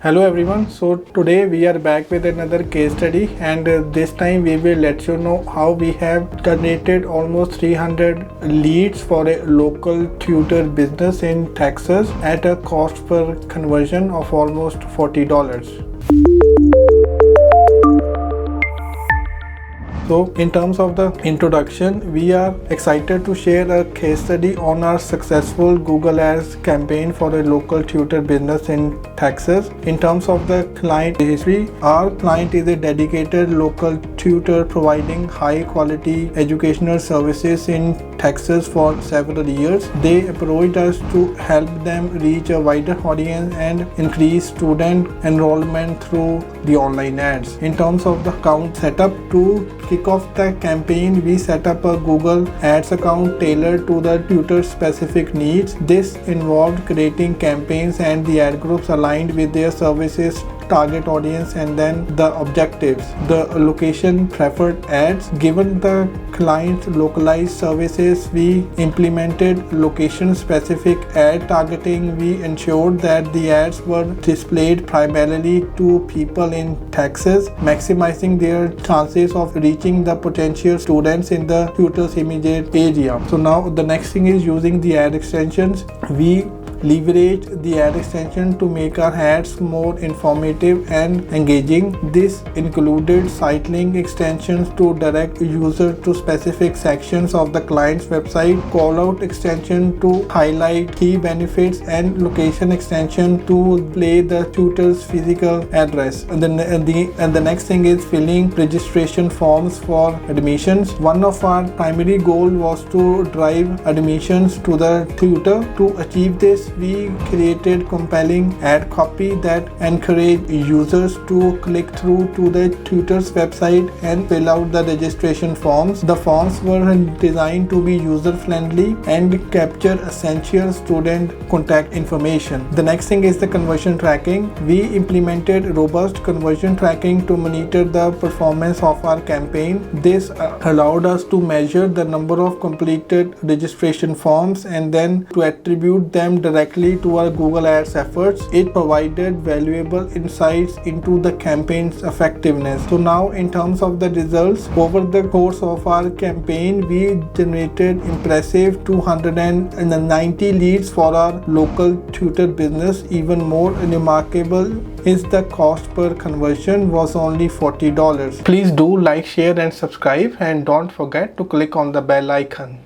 Hello everyone, so today we are back with another case study, and this time we will let you know how we have generated almost 300 leads for a local tutor business in Texas at a cost per conversion of almost $40. So in terms of the introduction, we are excited to share a case study on our successful Google Ads campaign for a local tutor business in Texas. In terms of the client history, our client is a dedicated local tutor providing high quality educational services in Texas for several years. They approached us to help them reach a wider audience and increase student enrollment through the online ads. In terms of the account setup, to kick off the campaign, we set up a Google Ads account tailored to the tutor specific needs. This involved creating campaigns and the ad groups aligned with their services target audience and then the objectives. The location preferred ads. Given the client's localized services, we implemented location specific ad targeting. We ensured that the ads were displayed primarily to people in Texas, maximizing their chances of reaching the potential students in the tutor's immediate area. So now the next thing is using the ad extensions. We leverage the ad extension to make our ads more informative and engaging. This included site link extensions to direct users to specific sections of the client's website, call out extension to highlight key benefits, and location extension to display the tutor's physical address. And the next thing is filling registration forms for admissions. One of our primary goal was to drive admissions to the tutor. To achieve this, we created compelling ad copy that encouraged users to click through to the tutor's website and fill out the registration forms. The forms were designed to be user-friendly and capture essential student contact information. The next thing is the conversion tracking. We implemented robust conversion tracking to monitor the performance of our campaign. This allowed us to measure the number of completed registration forms and then to attribute them directly to our Google Ads efforts. It provided valuable insights into the campaign's effectiveness. So now in terms of the results, over the course of our campaign, we generated impressive 290 leads for our local tutor business. Even more remarkable is the cost per conversion was only $40. Please do like, share and subscribe, and don't forget to click on the bell icon.